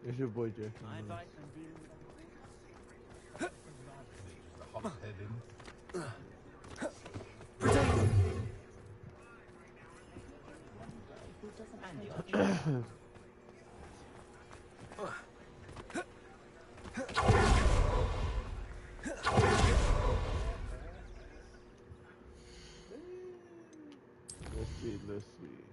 It's your boy Jason. I Man. fight and deal Just a hump head in. and your future. Let's see. Let's see.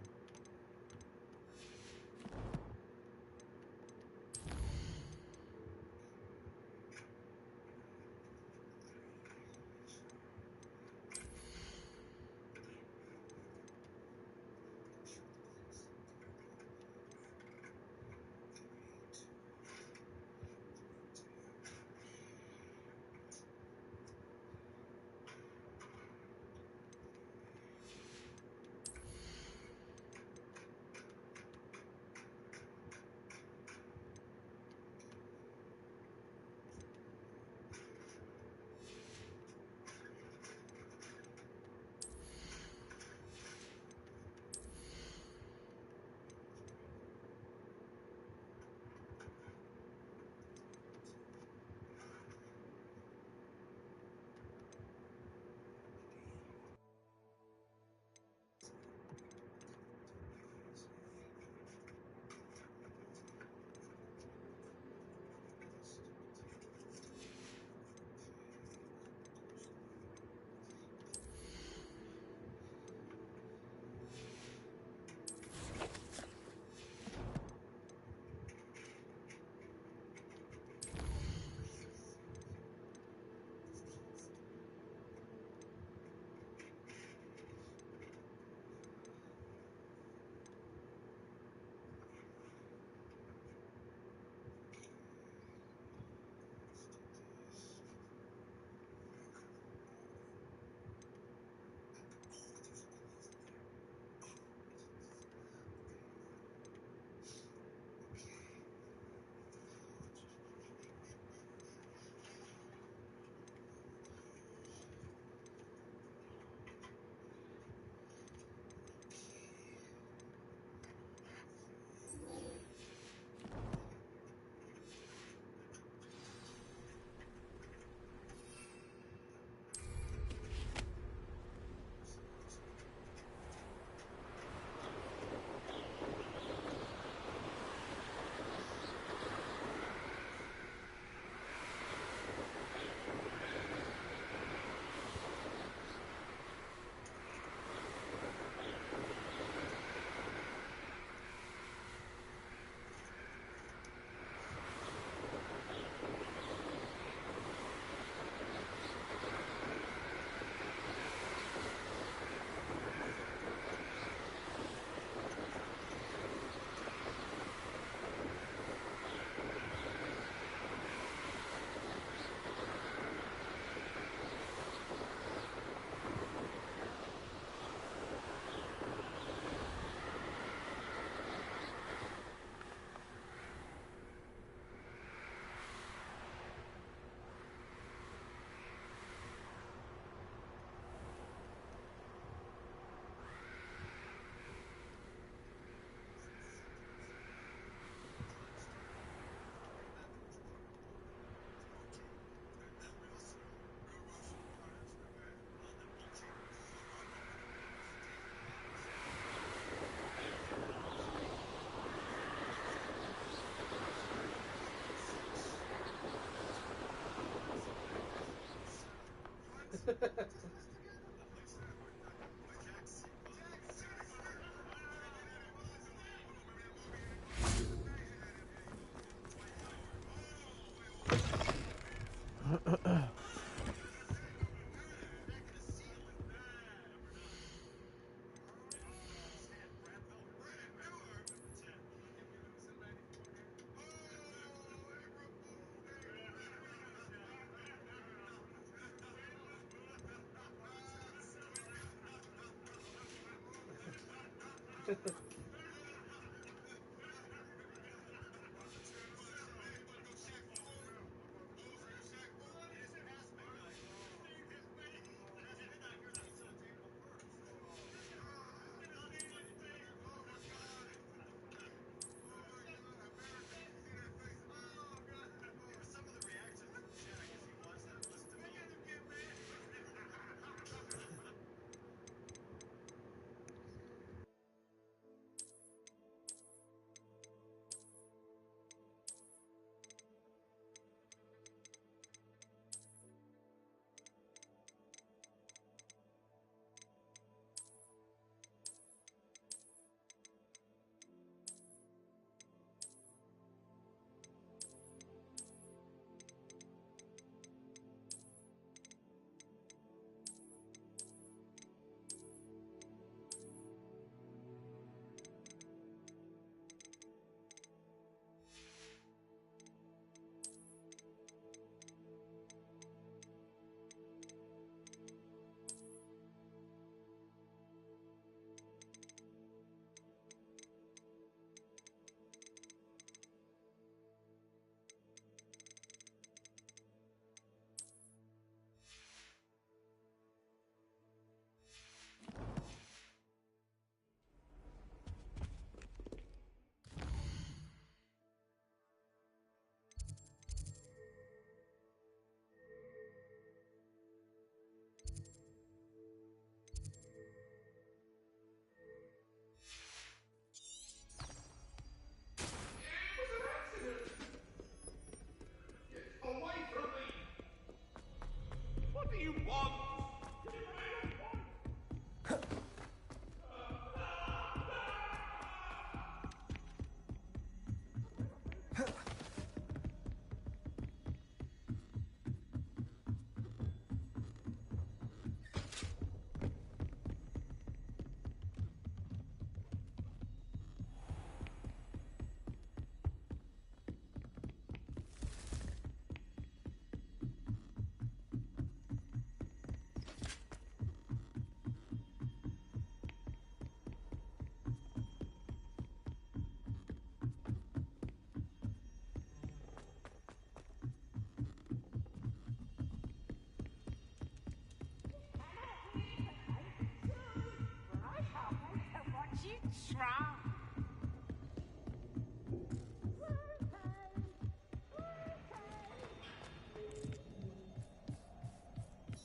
What's wrong?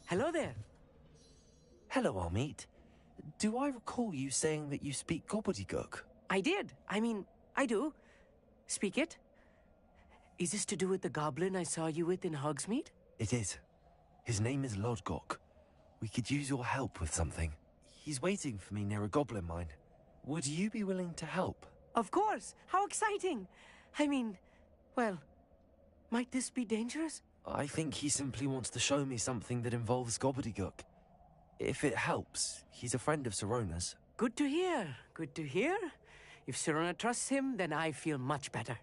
Hello there. Hello, Amit. Do I recall you saying that you speak gobbledygook? I did. I mean, I do. Speak it. Is this to do with the goblin I saw you with in Hogsmeade? It is. His name is Lodgok. We could use your help with something. He's waiting for me near a goblin mine. Would you be willing to help? Of course. How exciting. I mean, well, might this be dangerous? I think he simply wants to show me something that involves gobbledygook. If it helps, he's a friend of Sirona's. Good to hear. Good to hear. If Sirona trusts him, then I feel much better.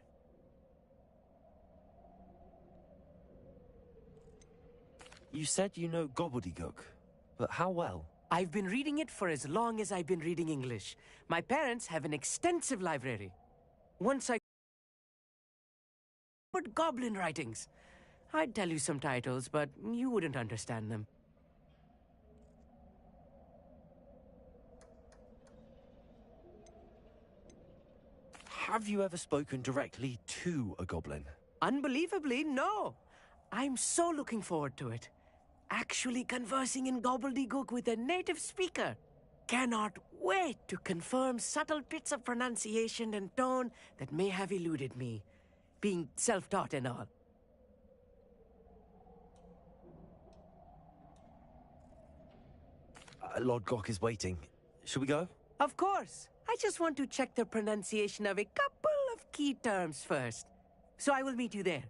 You said you know gobbledygook, but how well? I've been reading it for as long as I've been reading English. My parents have an extensive library. Once I put goblin writings. I'd tell you some titles, but you wouldn't understand them. Have you ever spoken directly to a goblin? Unbelievably, no. I'm so looking forward to it. Actually conversing in gobbledygook with a native speaker. Cannot wait to confirm subtle bits of pronunciation and tone that may have eluded me, being self-taught and all. Lodgok is waiting. Shall we go? Of course. I just want to check the pronunciation of a couple of key terms first. So I will meet you there.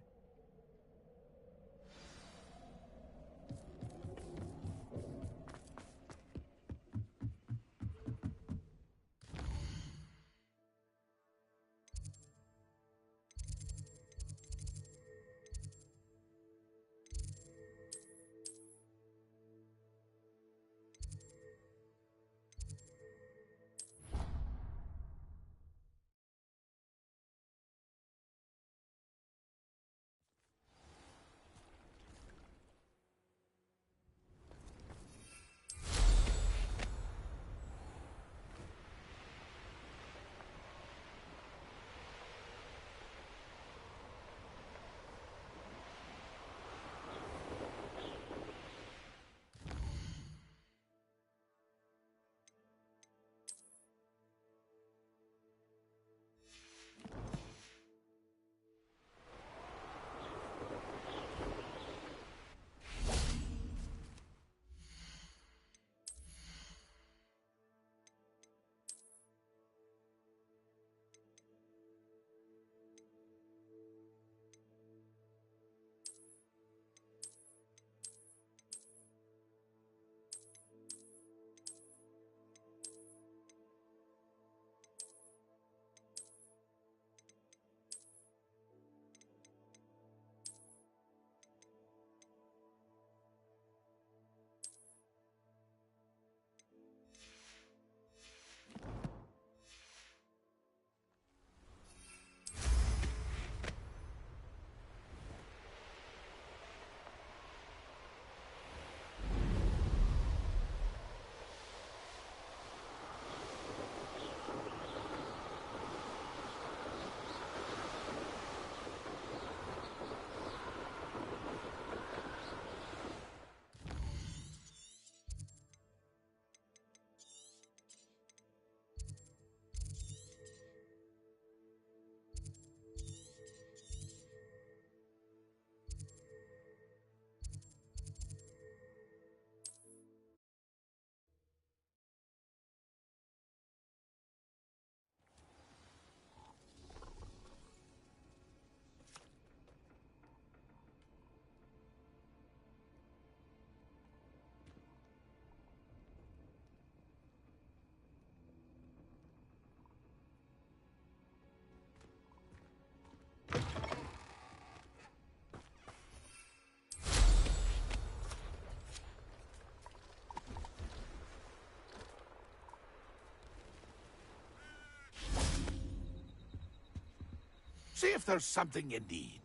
See if there's something you need.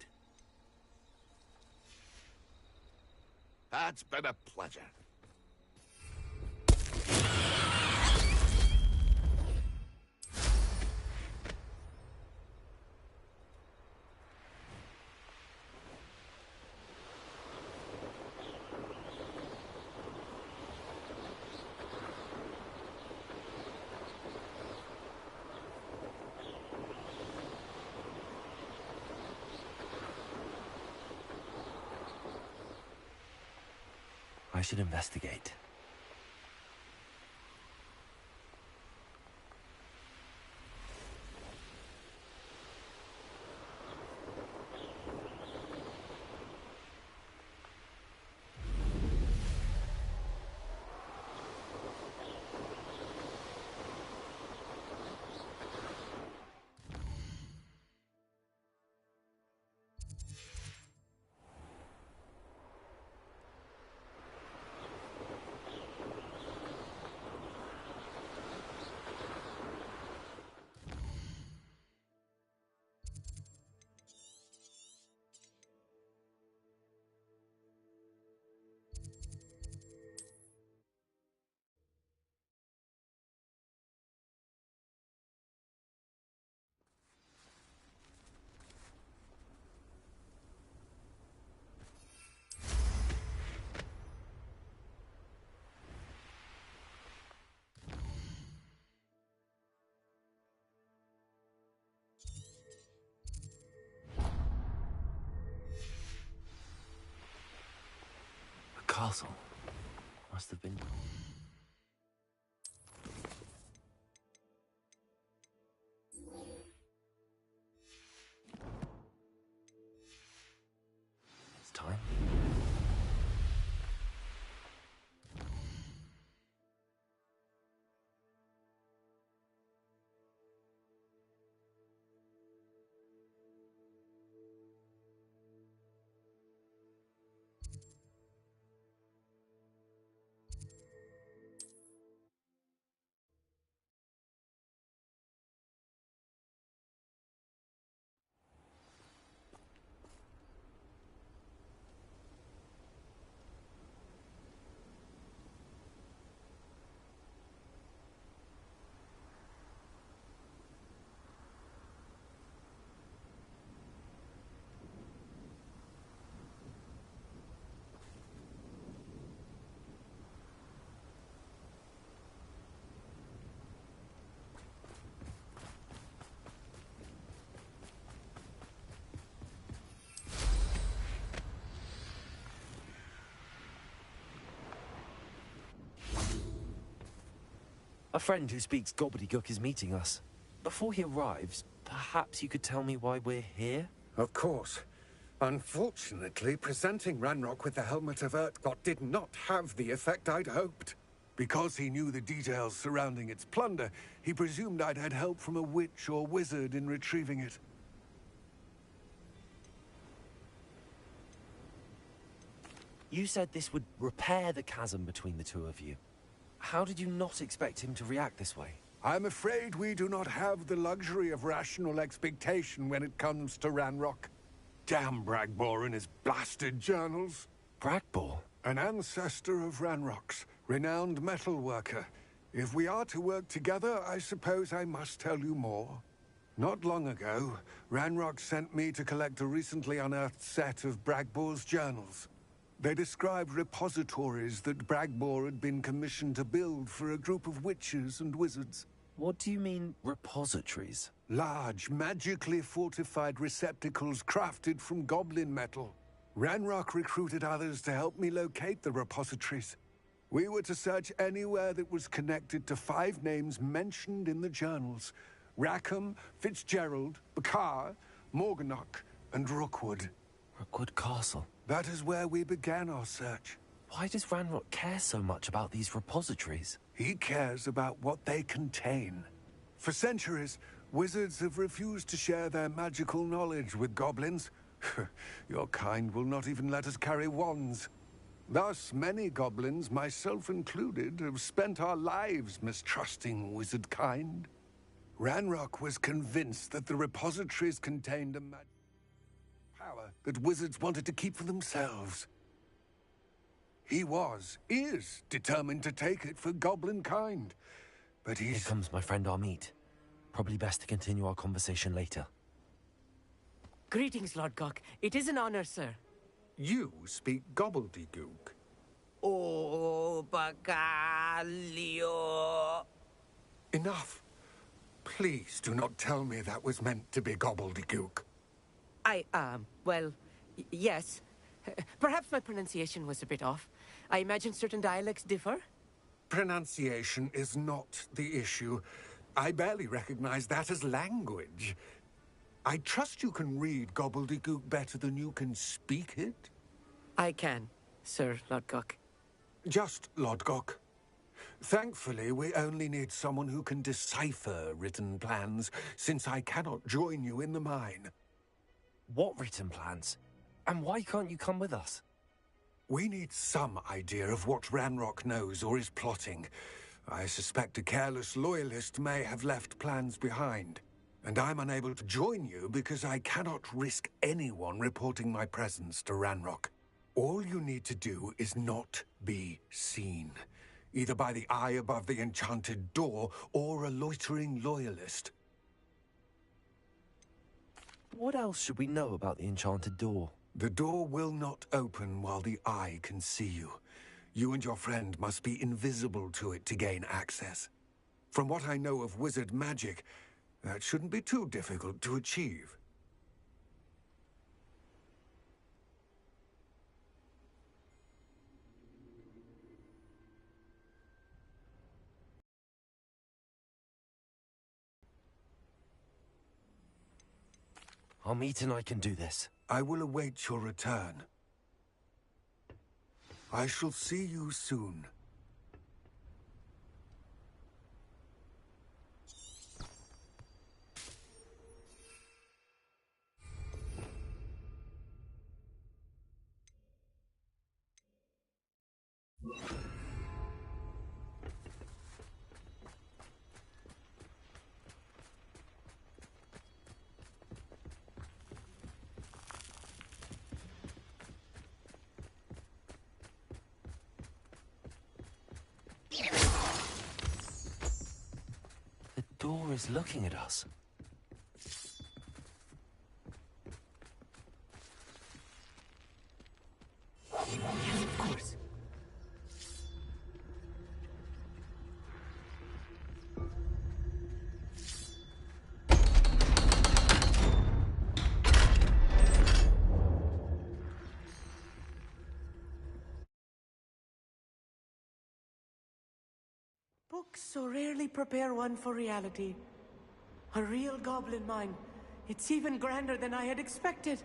It's been a pleasure. I should investigate. The castle must have been... It's time. A friend who speaks gobbledygook is meeting us. Before he arrives, perhaps you could tell me why we're here? Of course. Unfortunately, presenting Ranrock with the Helmet of Urtkot did not have the effect I'd hoped. Because he knew the details surrounding its plunder, he presumed I'd had help from a witch or wizard in retrieving it. You said this would repair the chasm between the two of you. How did you not expect him to react this way? I'm afraid we do not have the luxury of rational expectation when it comes to Ranrock. Damn Bragbor and his blasted journals. Bragbor? An ancestor of Ranrock's, renowned metalworker. If we are to work together, I suppose I must tell you more. Not long ago, Ranrock sent me to collect a recently unearthed set of Bragbor's journals. They described repositories that Bragbor had been commissioned to build for a group of witches and wizards. What do you mean, repositories? Large, magically fortified receptacles crafted from goblin metal. Ranrock recruited others to help me locate the repositories. We were to search anywhere that was connected to 5 names mentioned in the journals. Rackham, Fitzgerald, Bakar, Morganach, and Rookwood. Rookwood Castle. That is where we began our search. Why does Ranrock care so much about these repositories? He cares about what they contain. For centuries, wizards have refused to share their magical knowledge with goblins. Your kind will not even let us carry wands. Thus, many goblins, myself included, have spent our lives mistrusting wizard kind. Ranrock was convinced that the repositories contained a magic power that wizards wanted to keep for themselves. He is determined to take it for goblin kind. But Here comes my friend Amit. Probably best to continue our conversation later. Greetings, Lord Gok. It is an honor, sir. You speak gobbledygook. Oh, Bagalio. Enough. Please do not tell me that was meant to be gobbledygook. Well, yes. Perhaps my pronunciation was a bit off. I imagine certain dialects differ? Pronunciation is not the issue. I barely recognize that as language. I trust you can read gobbledygook better than you can speak it? I can, Sir Lodgok. Just Lodgok. Thankfully, we only need someone who can decipher written plans, since I cannot join you in the mine. What written plans? And why can't you come with us? We need some idea of what Ranrock knows or is plotting. I suspect a careless loyalist may have left plans behind. And I'm unable to join you because I cannot risk anyone reporting my presence to Ranrock. All you need to do is not be seen, either by the eye above the enchanted door or a loitering loyalist. What else should we know about the enchanted door? The door will not open while the eye can see you. You and your friend must be invisible to it to gain access. From what I know of wizard magic, that shouldn't be too difficult to achieve. Amit and I can do this. I will await your return. I shall see you soon. The door is looking at us. Yes, of course. Books so rarely prepare one for reality. A real goblin mine. It's even grander than I had expected.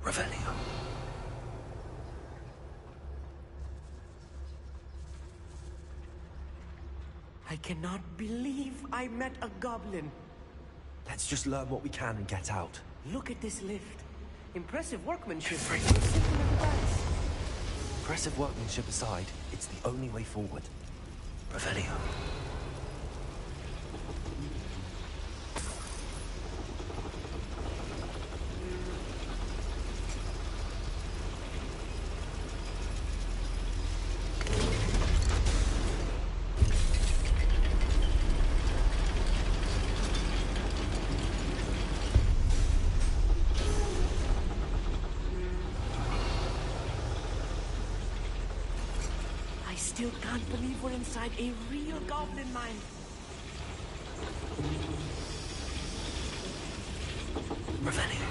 Revelio. I cannot believe I met a goblin. Let's just learn what we can and get out. Look at this lift. Impressive workmanship. Free. Simple device. Impressive workmanship aside, it's the only way forward. Revelio. I still can't believe we're inside a real goblin mine. Revelio.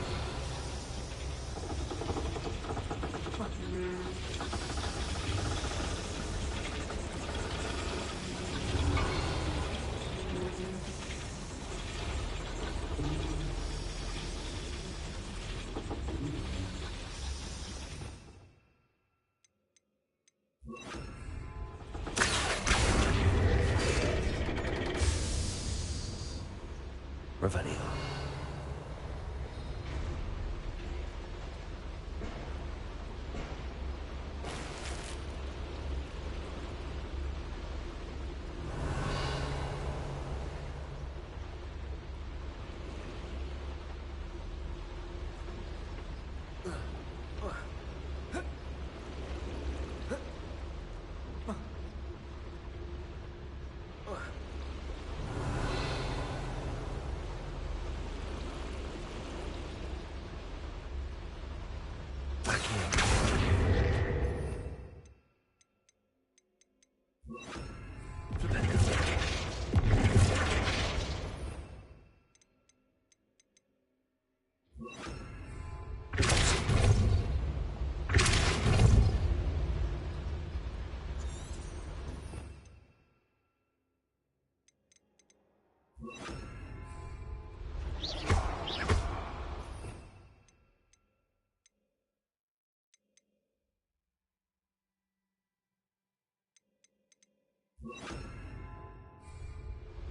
Revelio.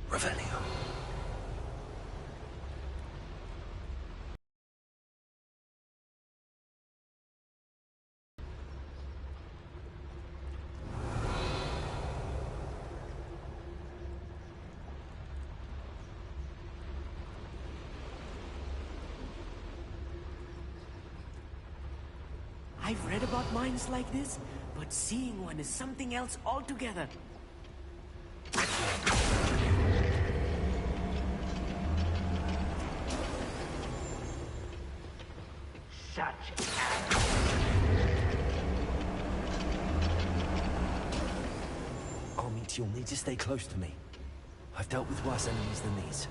Revelio. I've read about mines like this, but seeing one is something else altogether. Armit, you'll need to stay close to me. I've dealt with worse enemies than these.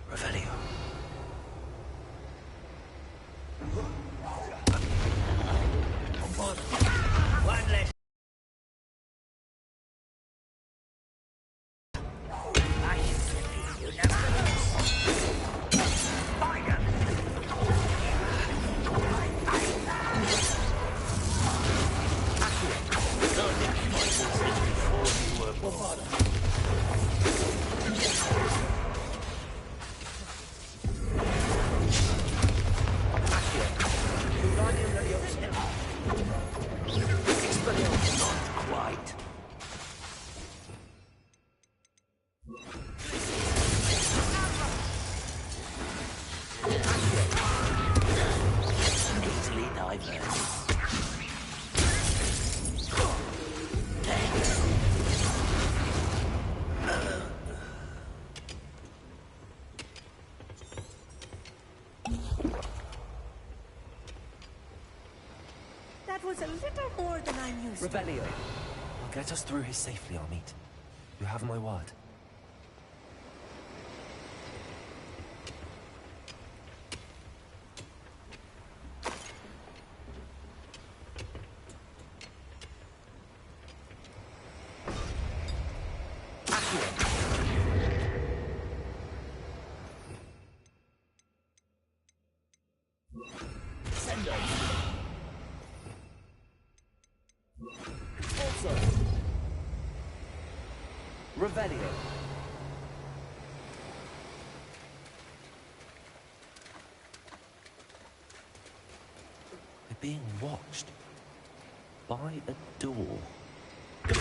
Revelio. One less. That was a little more than I'm used to. Revelio. I'll get us through his safely, Armit. You have my word. Revelio. We're being watched by a door. We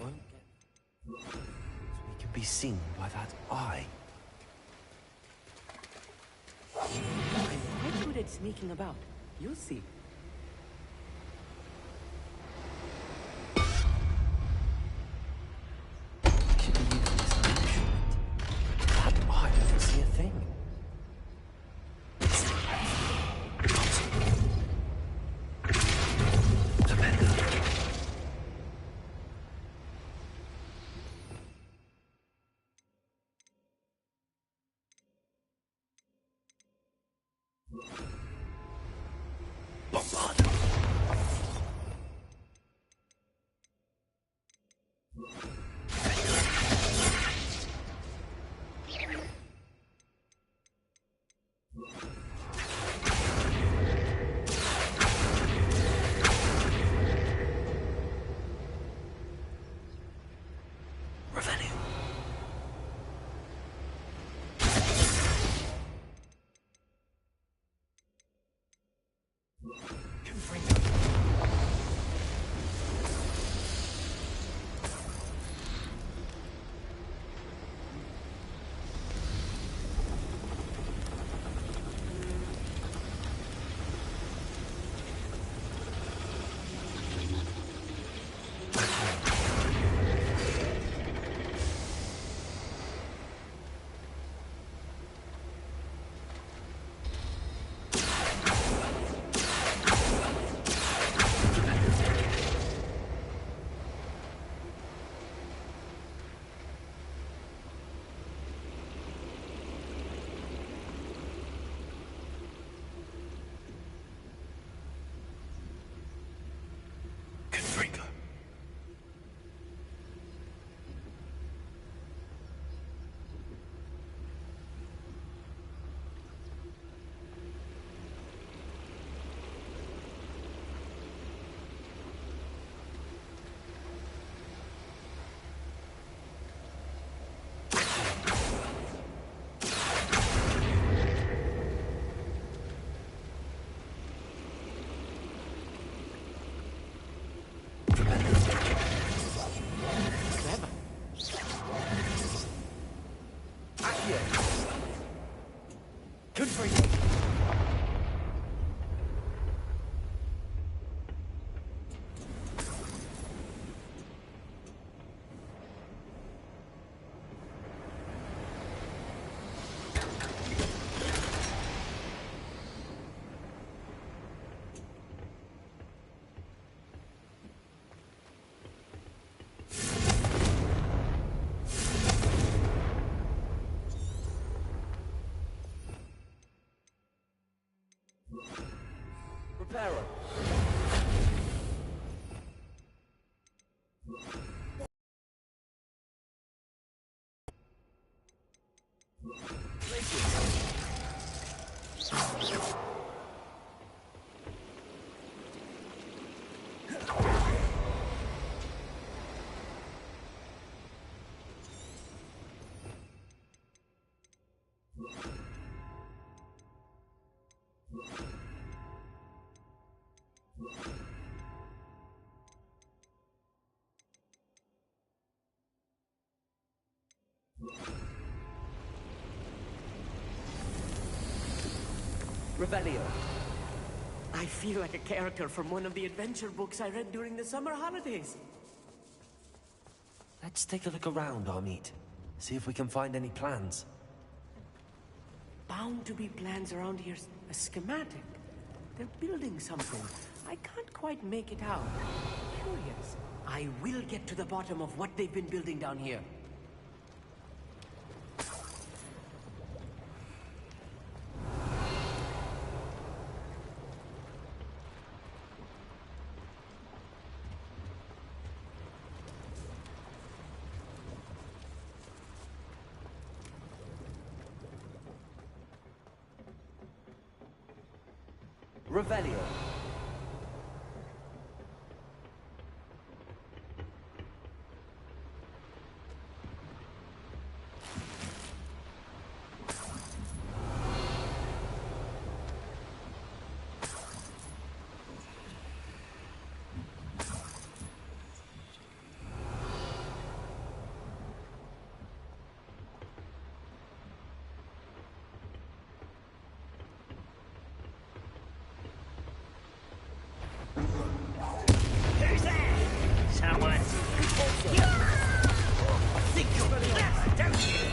won't get... So we can be seen by that eye. I'm quite good at sneaking about. You'll see. Should be using this as an instrument. That eye doesn't see a thing. Accio! Confringo! Reparo. Revelio. I feel like a character from one of the adventure books I read during the summer holidays. Let's take a look around, Amit. See if we can find any plans. Bound to be plans around here. A schematic. They're building something. I can't quite make it out. Curious. I will get to the bottom of what they've been building down here. Revelio. Who's there? Someone. Think you're clever, don't you?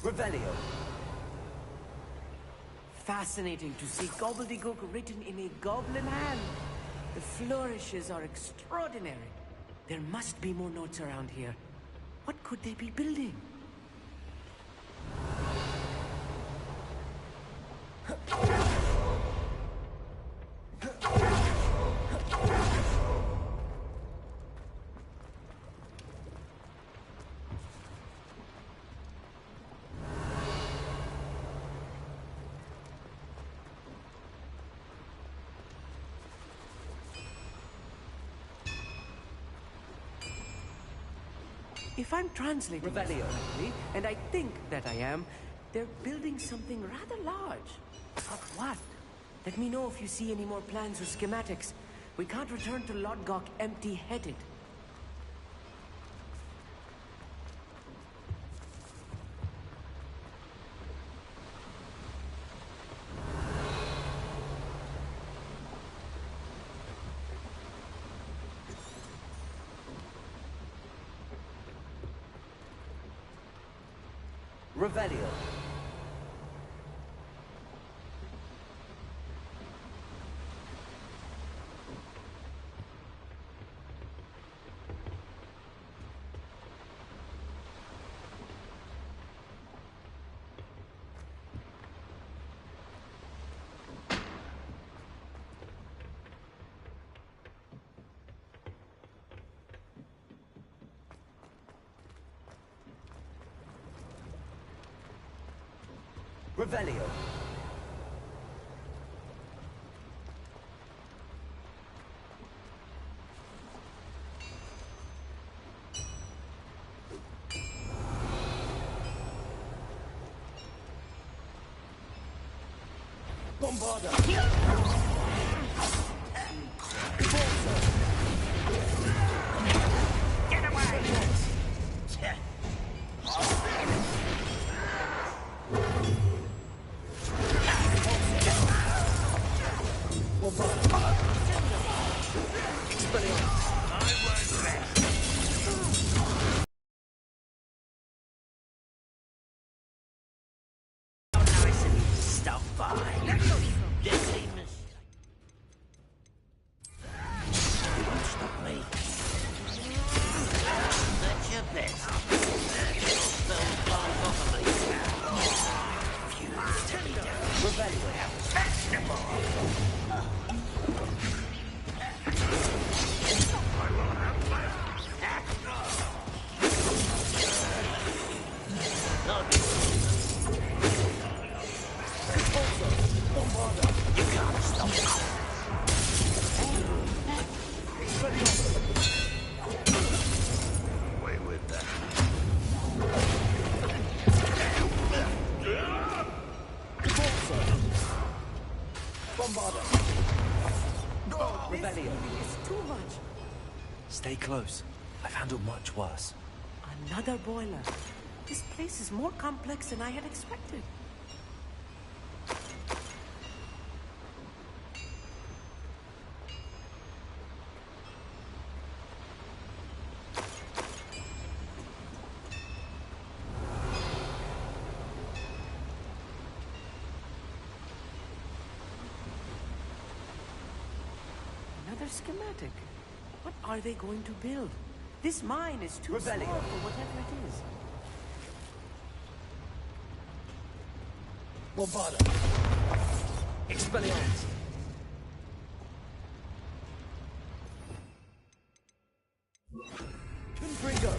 Revelio. Fascinating to see gobbledygook written in a goblin hand. The flourishes are extraordinary. There must be more notes around here. What could they be building? If I'm translating this Revelio. correctly, and I think that I am, they're building something rather large. But what? Let me know if you see any more plans or schematics. We can't return to Lodgok empty-headed. Revelio. Revelio. Get away! Nice and stuff by. This seems. You won't stop me. That's your best. Away with that. It's too much. Stay close. I've handled much worse. Another boiler. This place is more complex than I had expected. Another schematic. What are they going to build? This mine is too small for whatever it is. Expelliarmus. Confringo.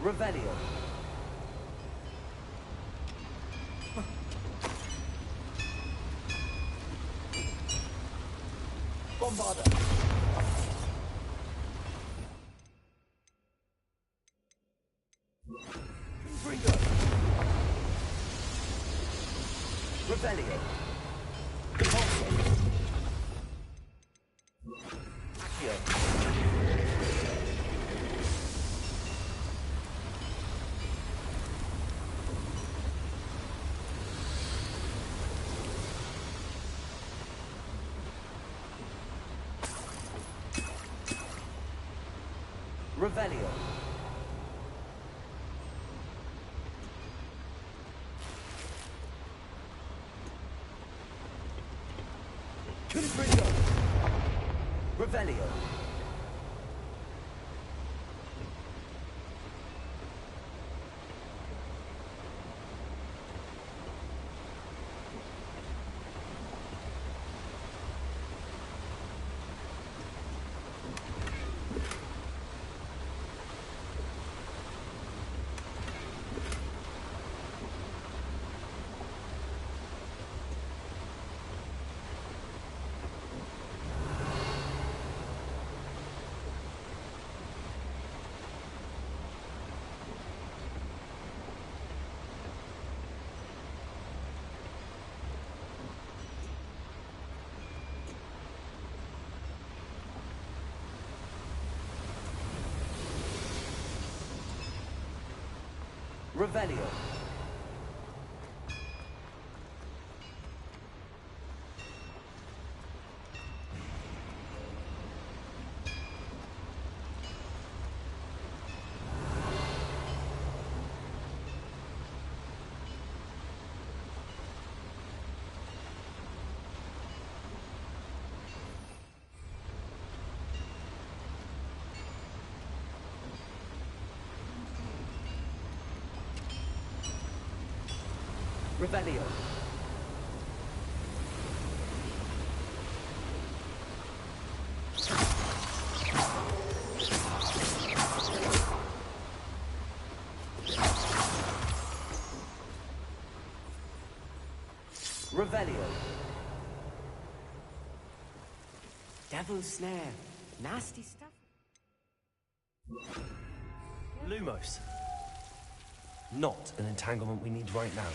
Revelio. Bombarda. Confringo. Revelio. Compulso. Accio. Revelio. Confringo. Revelio. Revelio. Revelio. Revelio. Devil's Snare. Nasty stuff. Lumos. Not an entanglement we need right now.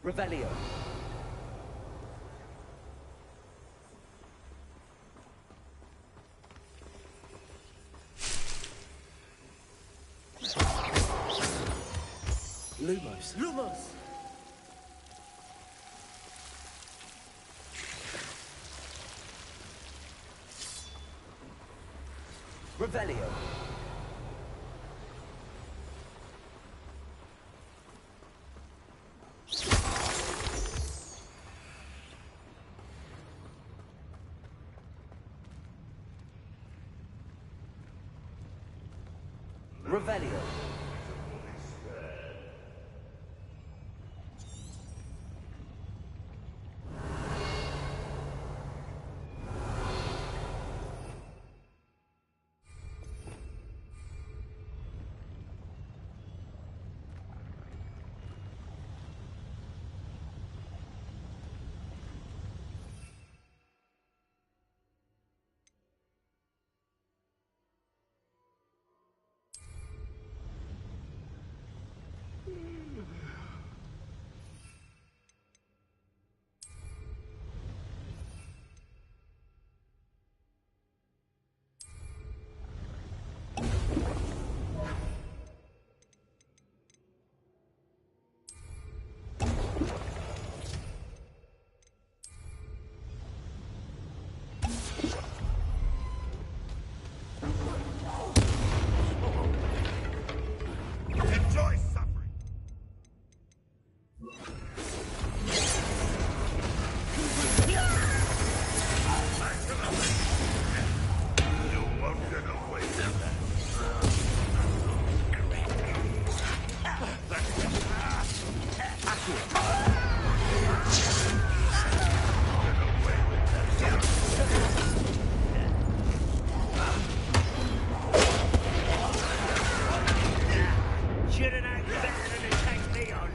Revelio. Lumos. Lumos! Revelio. Revelio. Enjoy suffering. You won't get away with that. Should've known better than to take me on.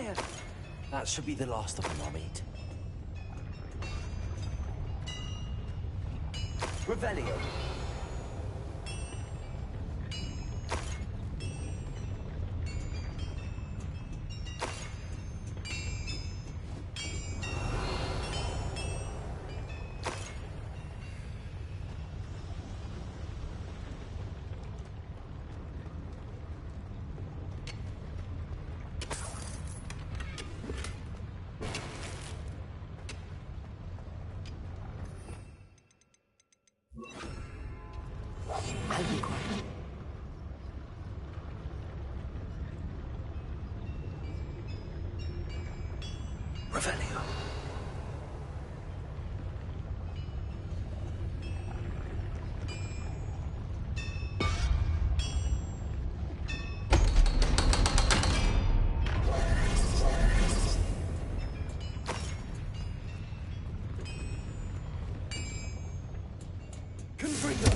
there! That should be the last of them, Amit. Revelio. I'll be quiet. Revelio. Confringo!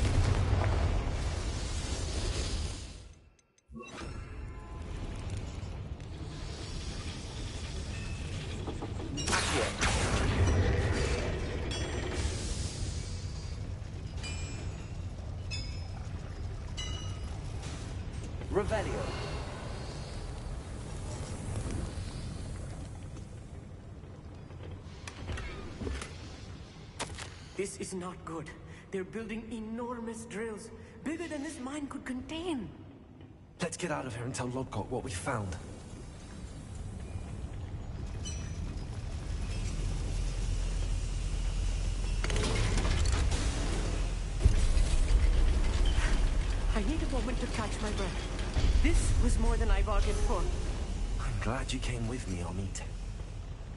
Revelio. This is not good. They're building enormous drills, bigger than this mine could contain. Let's get out of here and tell Lodgok what we found. I need a moment to catch my breath. This was more than I bargained for. I'm glad you came with me, Amit.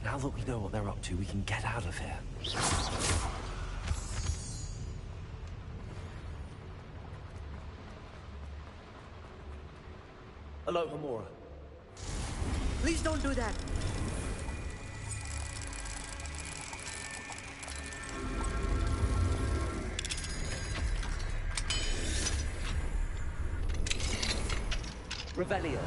Now that we know what they're up to, we can get out of here. Hello, Hamura. Please don't do that. Revelio.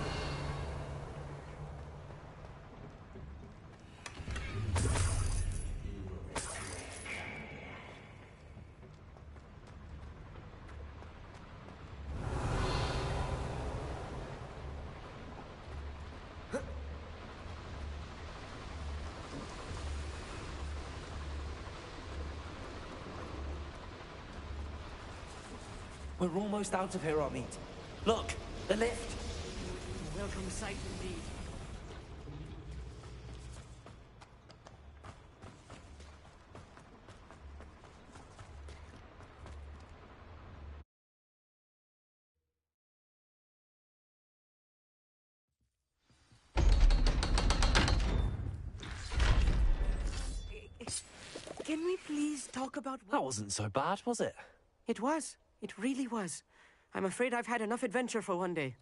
We're almost out of here, Amit. Look, the lift. Welcome sight indeed. Can we please talk about what... That wasn't so bad, was it? It was. It really was. I'm afraid I've had enough adventure for one day.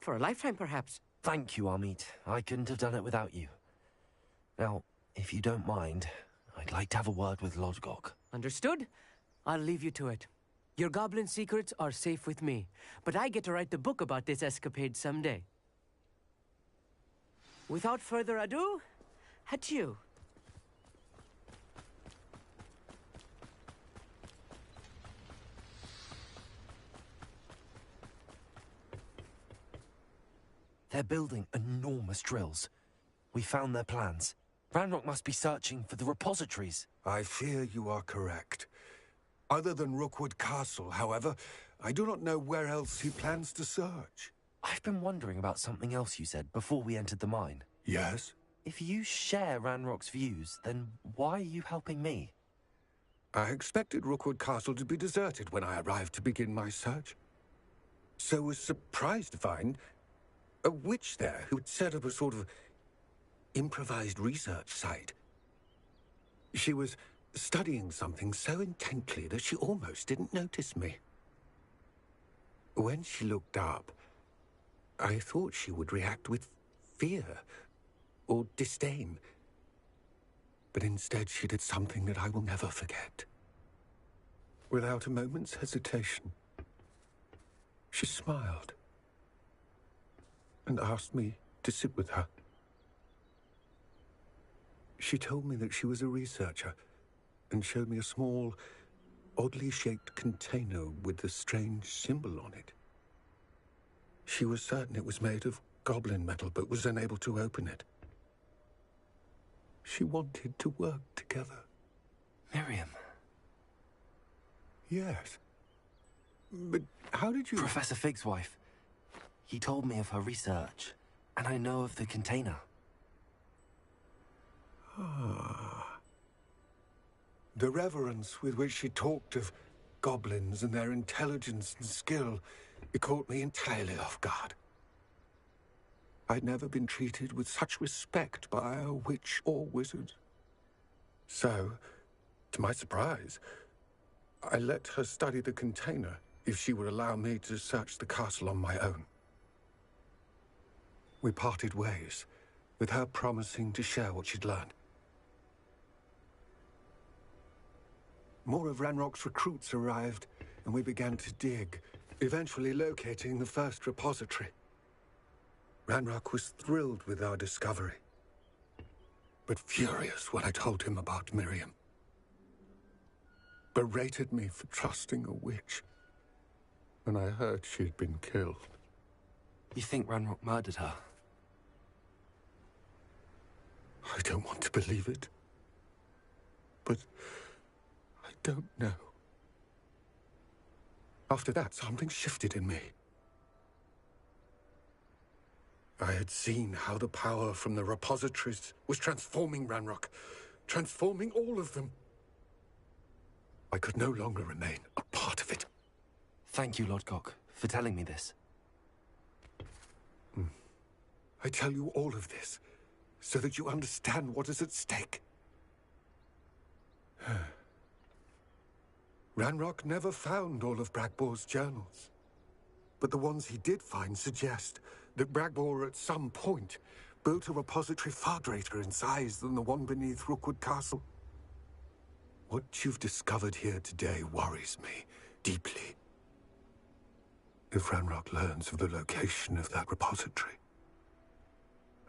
For a lifetime, perhaps. Thank you, Amit. I couldn't have done it without you. Now, if you don't mind, I'd like to have a word with Lodgok. Understood? I'll leave you to it. Your goblin secrets are safe with me, but I get to write the book about this escapade someday. Without further ado, adieu. They're building enormous drills. We found their plans. Ranrock must be searching for the repositories. I fear you are correct. Other than Rookwood Castle, however, I do not know where else he plans to search. I've been wondering about something else you said before we entered the mine. Yes? If you share Ranrock's views, then why are you helping me? I expected Rookwood Castle to be deserted when I arrived to begin my search. So was surprised to find a witch there who had set up a sort of improvised research site. She was studying something so intently that she almost didn't notice me. When she looked up, I thought she would react with fear or disdain. But instead she did something that I will never forget. Without a moment's hesitation, she smiled and asked me to sit with her. She told me that she was a researcher and showed me a small, oddly shaped container with a strange symbol on it. She was certain it was made of goblin metal, but was unable to open it. She wanted to work together. Miriam. Yes. But how did you... Professor Fig's wife. He told me of her research, and I know of the container. The reverence with which she talked of goblins and their intelligence and skill, it caught me entirely off guard. I'd never been treated with such respect by a witch or wizard. So, to my surprise, I let her study the container if she would allow me to search the castle on my own. We parted ways, with her promising to share what she'd learned. More of Ranrock's recruits arrived, and we began to dig, eventually locating the first repository. Ranrock was thrilled with our discovery, but furious when I told him about Miriam. Berated me for trusting a witch when I heard she'd been killed. You think Ranrock murdered her? I don't want to believe it, but I don't know. After that, something shifted in me. I had seen how the power from the repositories was transforming Ranrock, transforming all of them. I could no longer remain a part of it. Thank you, Lodgok, for telling me this. I tell you all of this so that you understand what is at stake. Ranrock never found all of Bragbor's journals, but the ones he did find suggest that Bragbor at some point built a repository far greater in size than the one beneath Rookwood Castle. What you've discovered here today worries me deeply. If Ranrock learns of the location of that repository,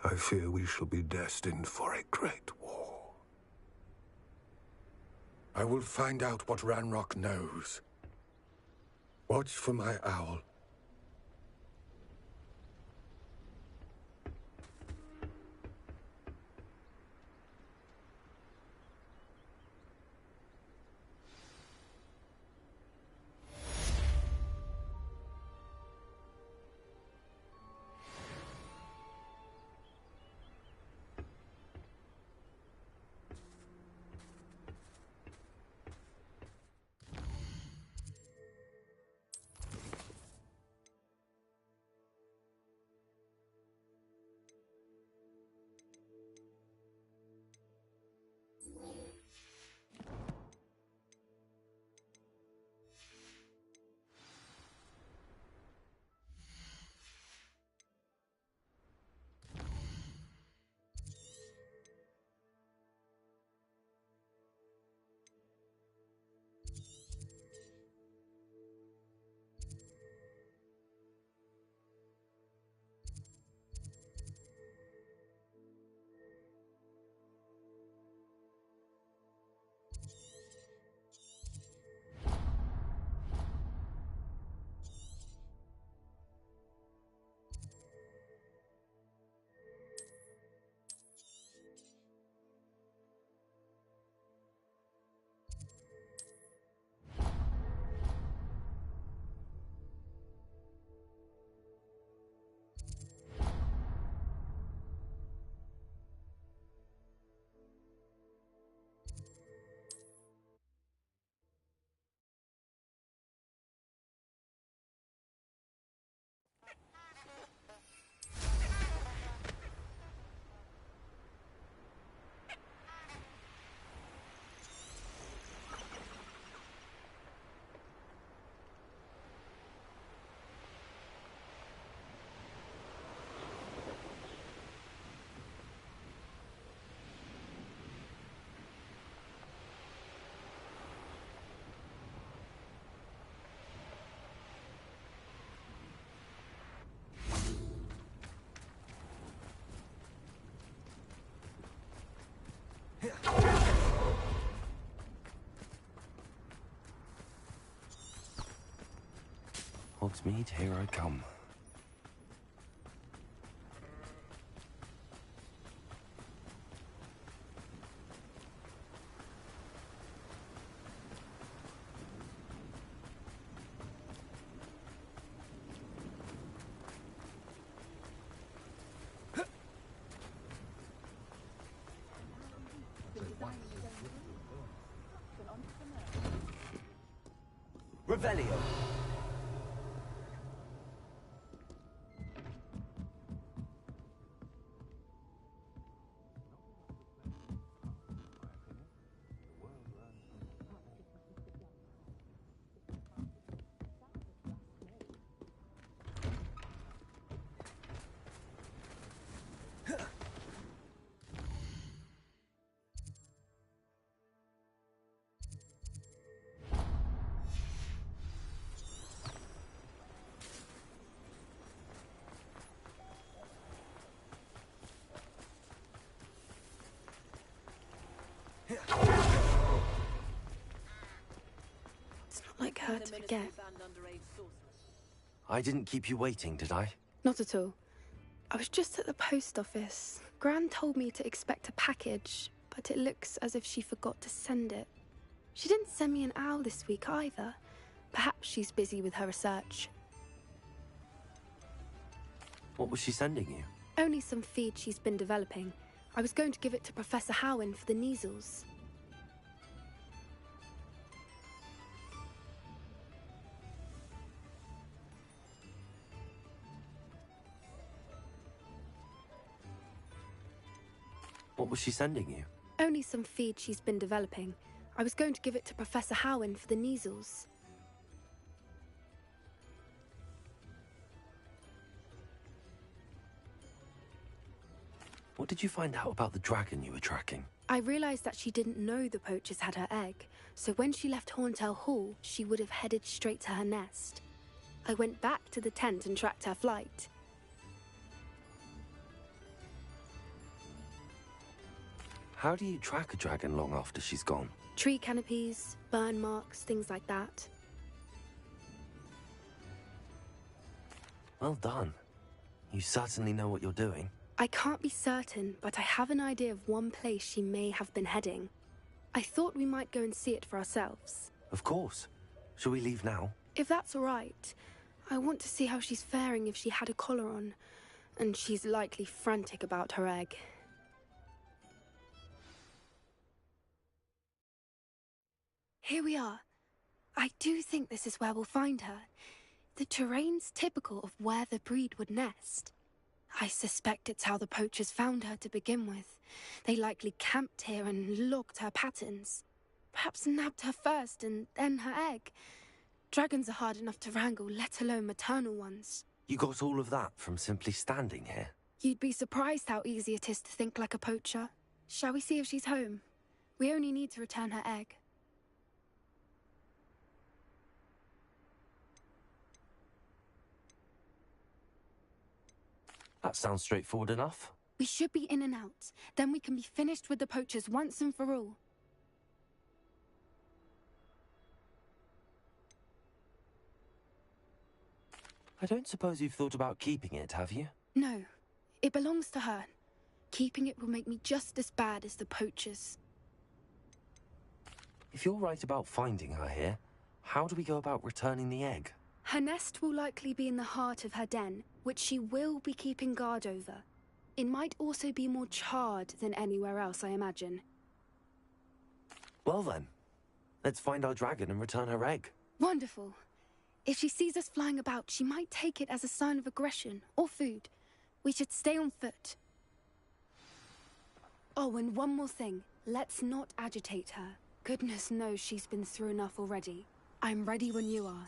I fear we shall be destined for a great war. I will find out what Ranrock knows. Watch for my owl. Hogsmeade, here I come. Revelio. It's not like her to forget. I didn't keep you waiting, did I? Not at all. I was just at the post office. Gran told me to expect a package, but it looks as if she forgot to send it. She didn't send me an owl this week either. Perhaps she's busy with her research. What was she sending you? Only some feed she's been developing. I was going to give it to Professor Howin for the measles. What was she sending you? Only some feed she's been developing. I was going to give it to Professor Howin for the measles. What did you find out about the dragon you were tracking? I realized that she didn't know the poachers had her egg, so when she left Horntail Hall, she would have headed straight to her nest. I went back to the tent and tracked her flight. How do you track a dragon long after she's gone? Tree canopies, burn marks, things like that. Well done. You certainly know what you're doing. I can't be certain, but I have an idea of one place she may have been heading. I thought we might go and see it for ourselves. Of course. Shall we leave now? If that's all right. I want to see how she's faring if she had a collar on. And she's likely frantic about her egg. Here we are. I do think this is where we'll find her. The terrain's typical of where the breed would nest. I suspect it's how the poachers found her to begin with. They likely camped here and logged her patterns. Perhaps nabbed her first and then her egg. Dragons are hard enough to wrangle, let alone maternal ones. You got all of that from simply standing here? You'd be surprised how easy it is to think like a poacher. Shall we see if she's home? We only need to return her egg. That sounds straightforward enough. We should be in and out. Then we can be finished with the poachers once and for all. I don't suppose you've thought about keeping it, have you? No. It belongs to her. Keeping it will make me just as bad as the poachers. If you're right about finding her here, how do we go about returning the egg? Her nest will likely be in the heart of her den, which she will be keeping guard over. It might also be more charred than anywhere else, I imagine. Well then, let's find our dragon and return her egg. Wonderful. If she sees us flying about, she might take it as a sign of aggression or food. We should stay on foot. Oh, and one more thing. Let's not agitate her. Goodness knows she's been through enough already. I'm ready when you are.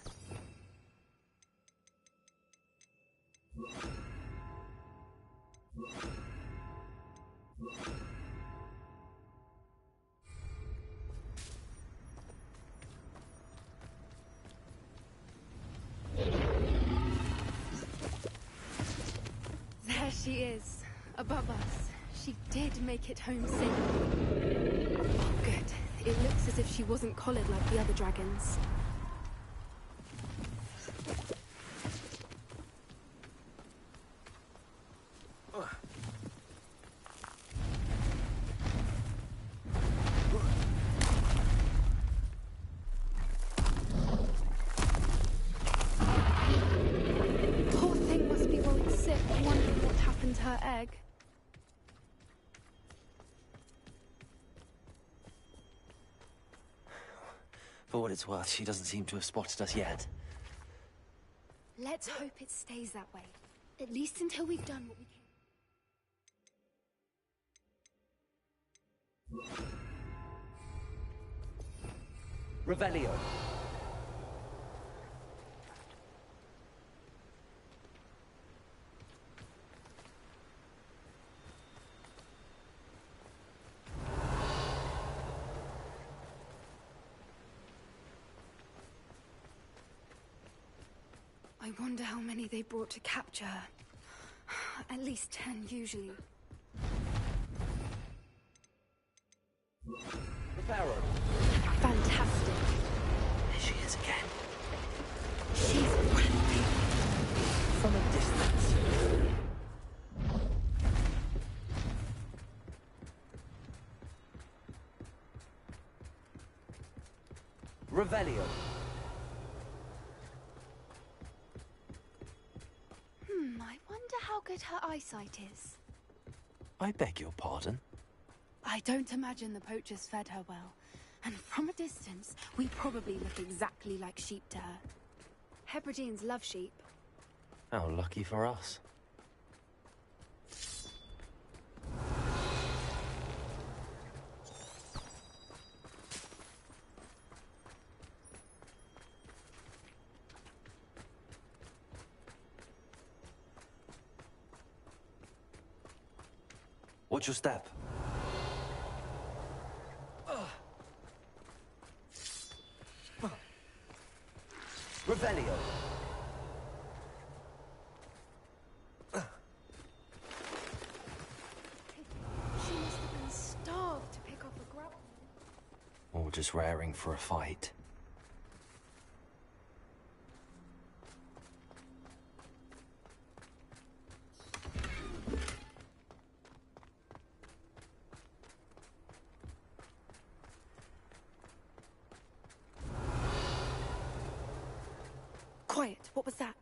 There she is, above us. She did make it home safely. Oh, good. It looks as if she wasn't collared like the other dragons. For what it's worth, she doesn't seem to have spotted us yet. Let's hope it stays that way. At least until we've done what we can. Revelio. I wonder how many they brought to capture her. At least 10, usually. Reparo. Fantastic. There she is again. She's friendly. From a distance. Revelio. I wonder how good her eyesight is. I beg your pardon? I don't imagine the poachers fed her well. And from a distance, we probably look exactly like sheep to her. Hebrideans love sheep. How lucky for us. Watch your step. Revelio. She must have been starved to pick up a grub. Or just raring for a fight. Quiet, what was that?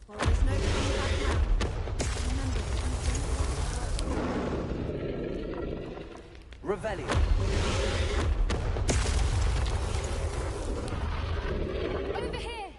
Well, there's no coming back now. Remember, Revelio. over here!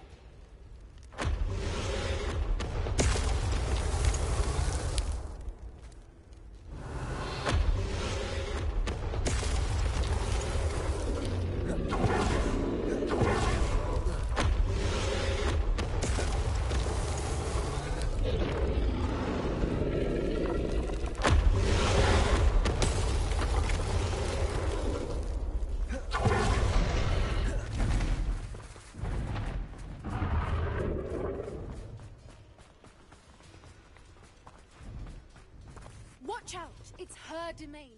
Watch out! It's her domain.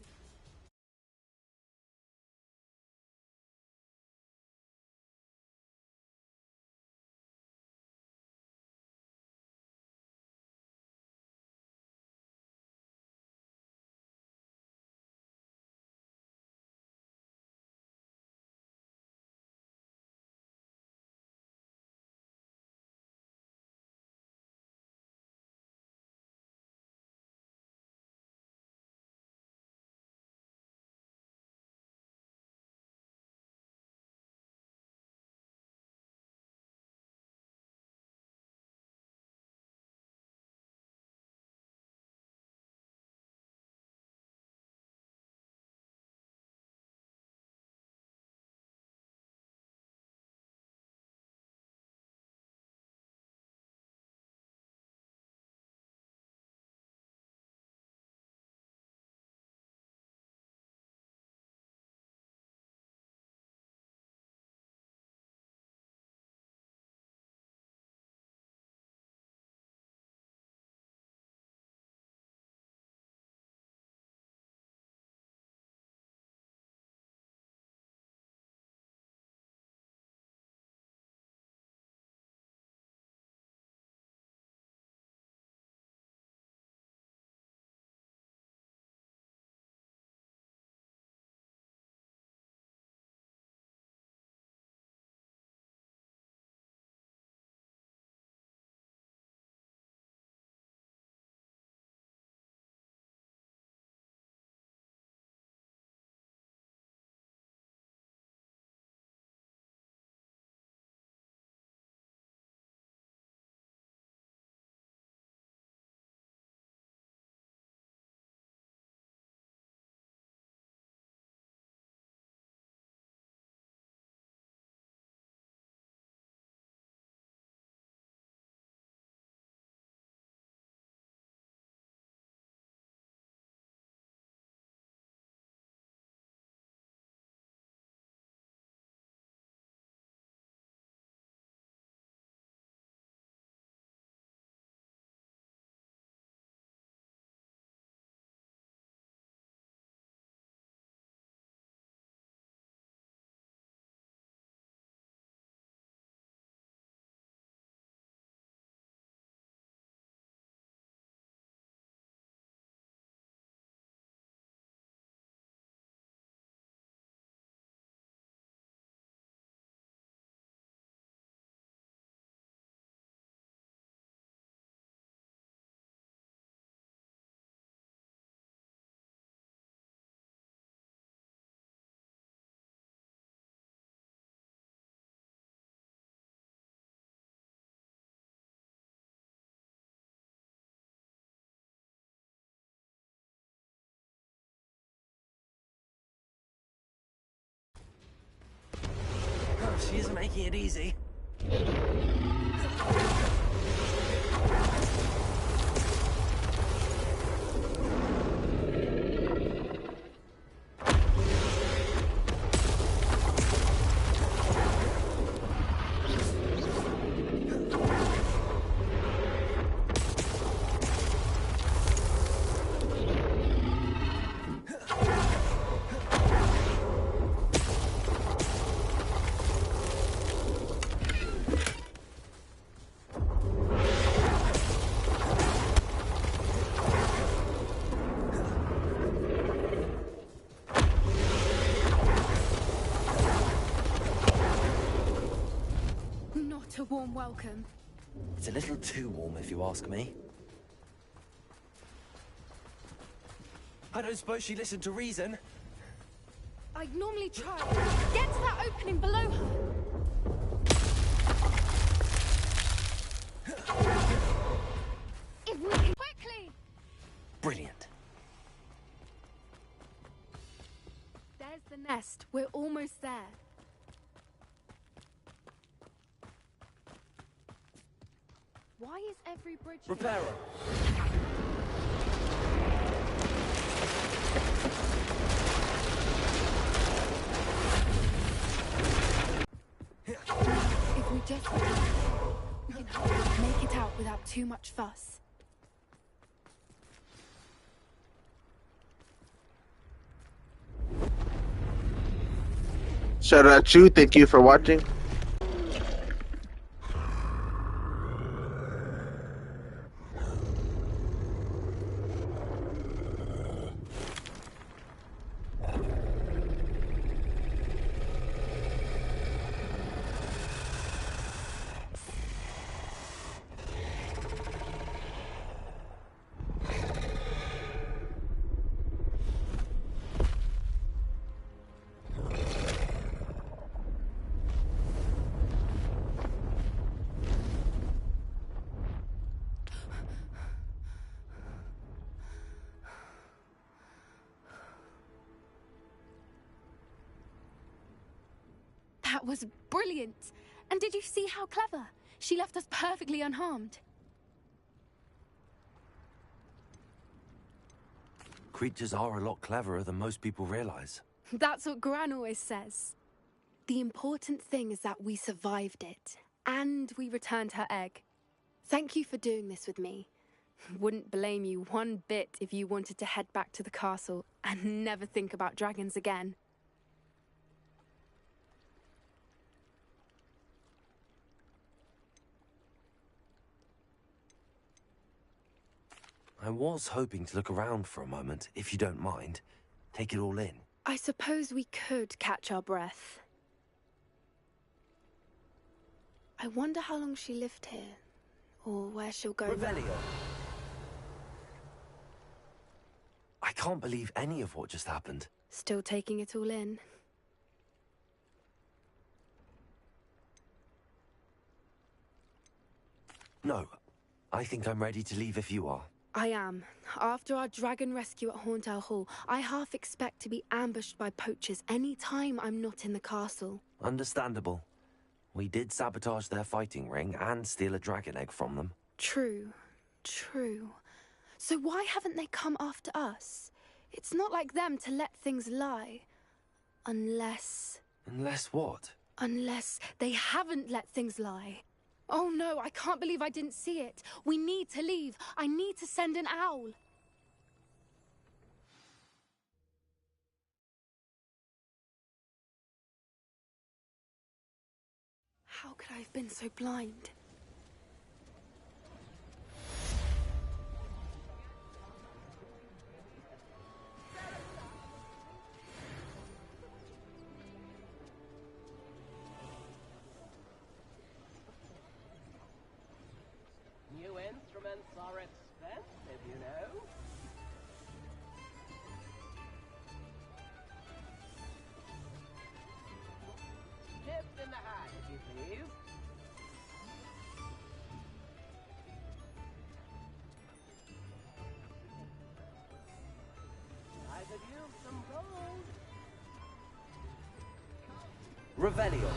taking it easy. Not a warm welcome. It's a little too warm, if you ask me. I don't suppose she listened to reason. I'd normally try. Get to that opening below her. If we can quickly! Brilliant. There's the nest. We're almost there. Why is every bridge... Reparo. If we just... we can make it out without too much fuss. Shout out to you. Thank you for watching. That was brilliant. And did you see how clever? She left us perfectly unharmed. Creatures are a lot cleverer than most people realize. That's what Gran always says. The important thing is that we survived it, and we returned her egg. Thank you for doing this with me. Wouldn't blame you one bit if you wanted to head back to the castle and never think about dragons again. I was hoping to look around for a moment, if you don't mind. Take it all in. I suppose we could catch our breath. I wonder how long she lived here, or where she'll go. Revelio. I can't believe any of what just happened. Still taking it all in. No, I think I'm ready to leave if you are. I am. After our dragon rescue at Horndale Hall, I half expect to be ambushed by poachers any time I'm not in the castle. Understandable. We did sabotage their fighting ring and steal a dragon egg from them. True. True. So why haven't they come after us? It's not like them to let things lie. Unless... Unless what? Unless they haven't let things lie. Oh no, I can't believe I didn't see it. We need to leave. I need to send an owl. How could I have been so blind? New instruments are expensive, you know. Tips in the hat, if you please. I could use some gold. Revelio.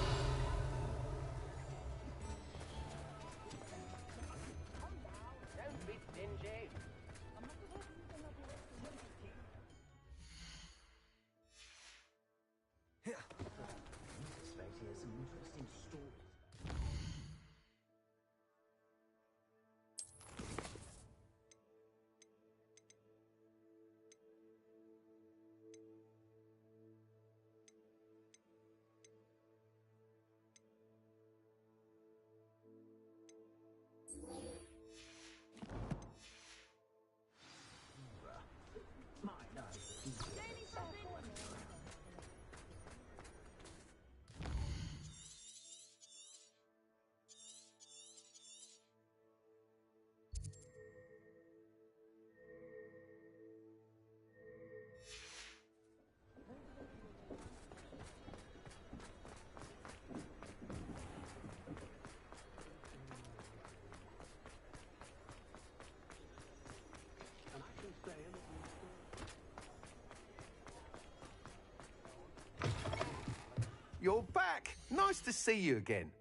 you're back. Nice to see you again.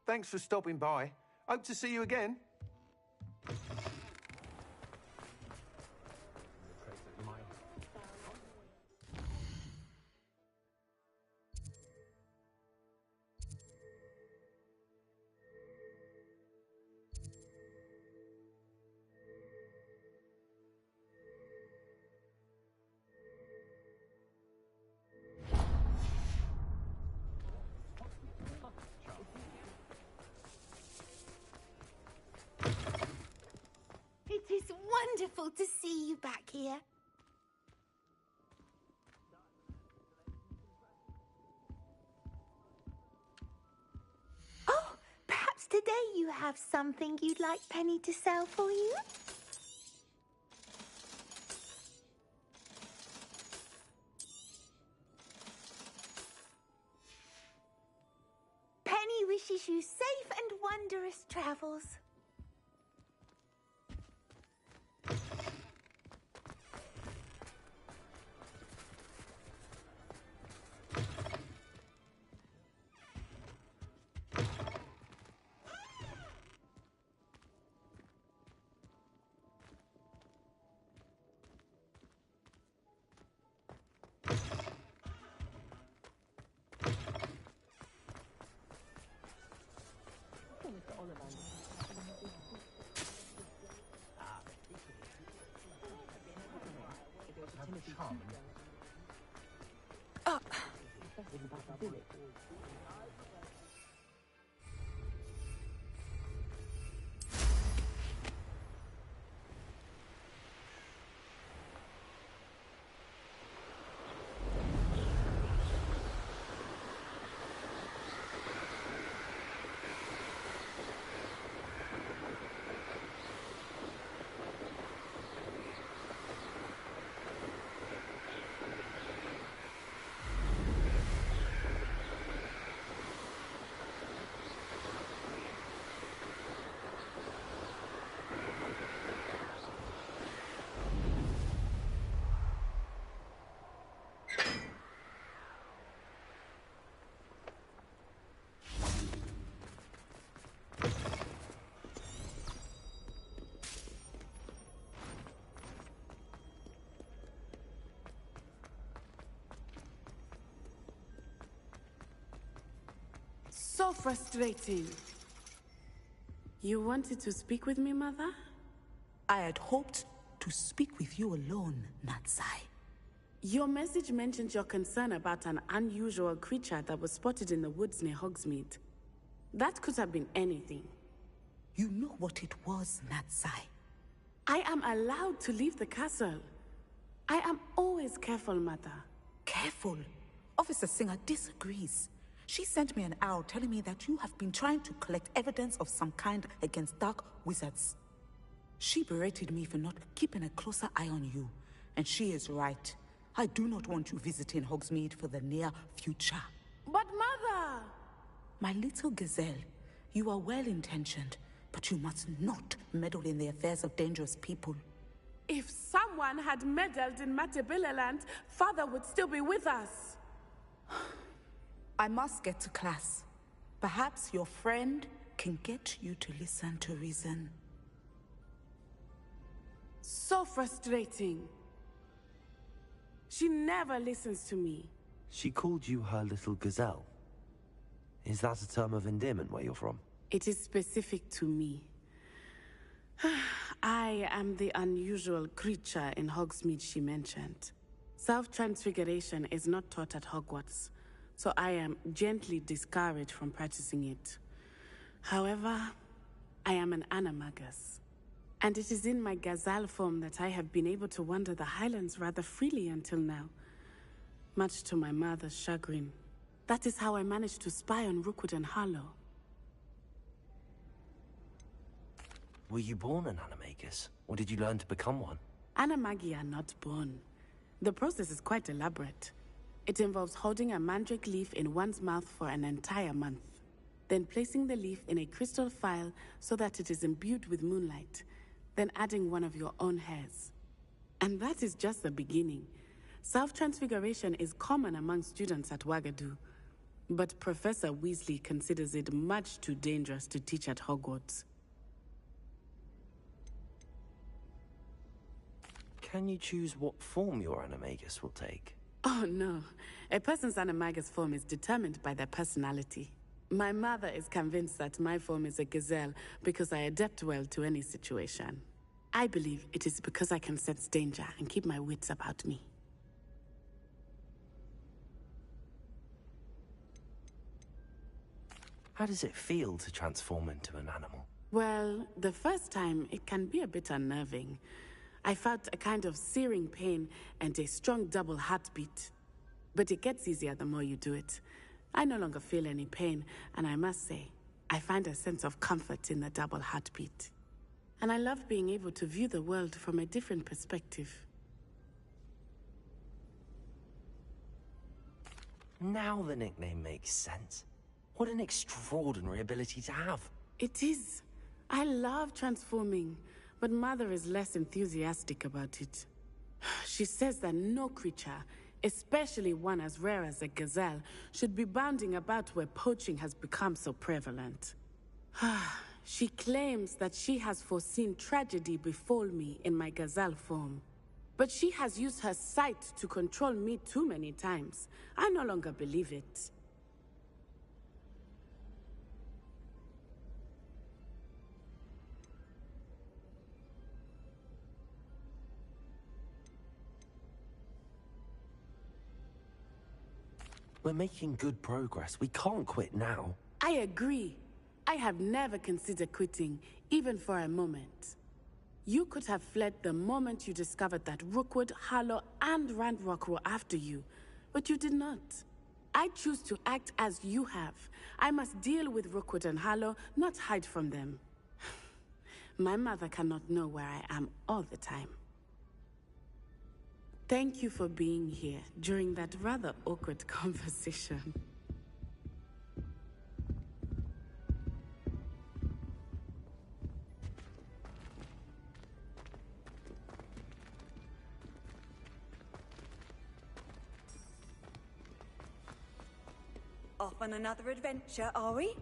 Thanks for stopping by. Hope to see you again. It is wonderful to see you back here. Oh, perhaps today you have something you'd like Penny to sell for you? Penny wishes you safe and wondrous travels. So frustrating. You wanted to speak with me, Mother? I had hoped to speak with you alone, Natsai. Your message mentioned your concern about an unusual creature that was spotted in the woods near Hogsmeade. That could have been anything. You know what it was, Natsai. I am allowed to leave the castle. I am always careful, Mother. Careful? Officer Singer disagrees. She sent me an owl telling me that you have been trying to collect evidence of some kind against dark wizards. She berated me for not keeping a closer eye on you, and she is right. I do not want you visiting Hogsmeade for the near future. But Mother! My little gazelle, you are well-intentioned, but you must not meddle in the affairs of dangerous people. If someone had meddled in Matabeleland, Father would still be with us. I must get to class. Perhaps your friend can get you to listen to reason. So frustrating. She never listens to me. She called you her little gazelle. Is that a term of endearment where you're from? It is specific to me. I am the unusual creature in Hogsmeade she mentioned. Self-transfiguration is not taught at Hogwarts, so I am gently discouraged from practicing it. However, I am an animagus, and it is in my gazelle form that I have been able to wander the Highlands rather freely until now, much to my mother's chagrin. That is how I managed to spy on Rookwood and Harlow. Were you born an animagus, or did you learn to become one? Animagi are not born. The process is quite elaborate. It involves holding a mandrake leaf in one's mouth for an entire month. then placing the leaf in a crystal phial so that it is imbued with moonlight, then adding one of your own hairs. And that is just the beginning. Self-transfiguration is common among students at Wagadu, but Professor Weasley considers it much too dangerous to teach at Hogwarts. Can you choose what form your animagus will take? Oh no, a person's animagus form is determined by their personality. My mother is convinced that my form is a gazelle because I adapt well to any situation. I believe it is because I can sense danger and keep my wits about me. How does it feel to transform into an animal? Well, the first time it can be a bit unnerving. I felt a kind of searing pain and a strong double heartbeat. But it gets easier the more you do it. I no longer feel any pain, and I must say, I find a sense of comfort in the double heartbeat. And I love being able to view the world from a different perspective. Now the nickname makes sense. What an extraordinary ability to have. It is. I love transforming, but Mother is less enthusiastic about it. She says that no creature, especially one as rare as a gazelle, should be bounding about where poaching has become so prevalent. She claims that she has foreseen tragedy befall me in my gazelle form. But she has used her sight to control me too many times. I no longer believe it. We're making good progress. We can't quit now. I agree. I have never considered quitting, even for a moment. You could have fled the moment you discovered that Rookwood, Harlow, and Ranrock were after you, but you did not. I choose to act as you have. I must deal with Rookwood and Harlow, not hide from them. My mother cannot know where I am all the time. Thank you for being here during that rather awkward conversation. Off on another adventure, are we?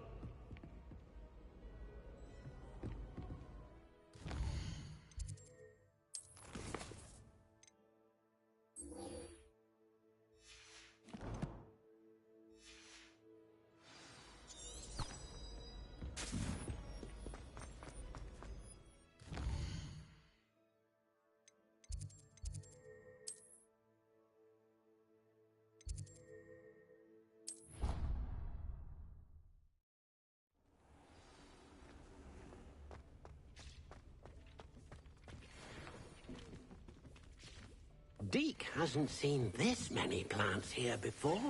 Deke hasn't seen this many plants here before.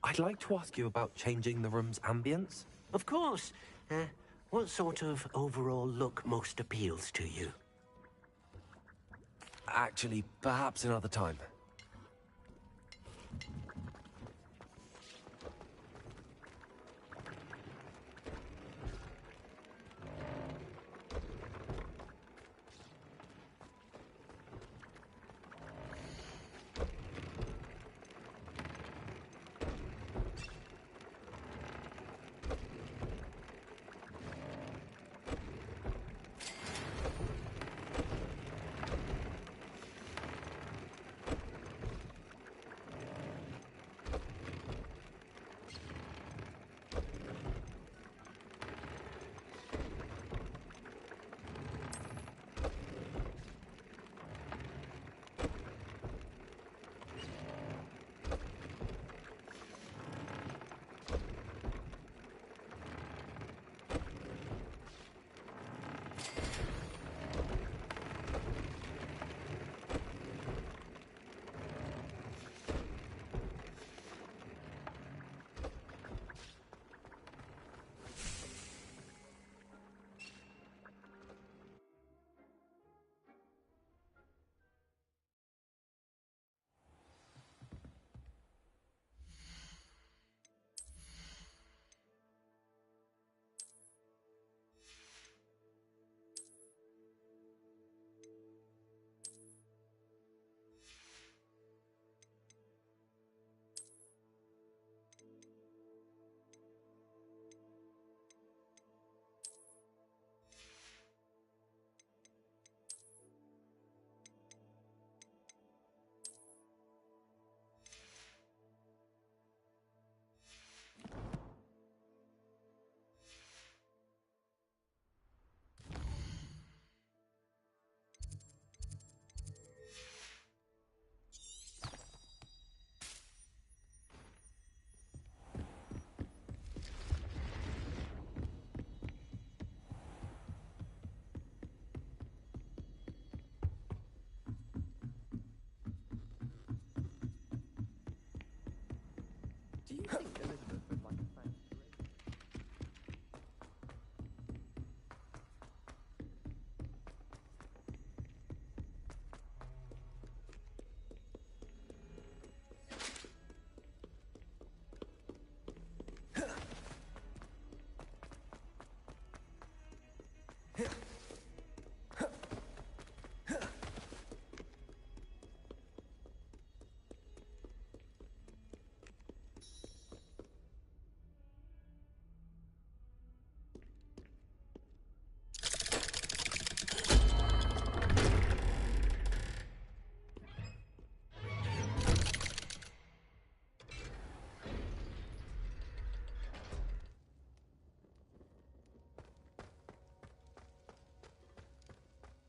I'd like to ask you about changing the room's ambience. Of course. What sort of overall look most appeals to you? Actually, perhaps another time.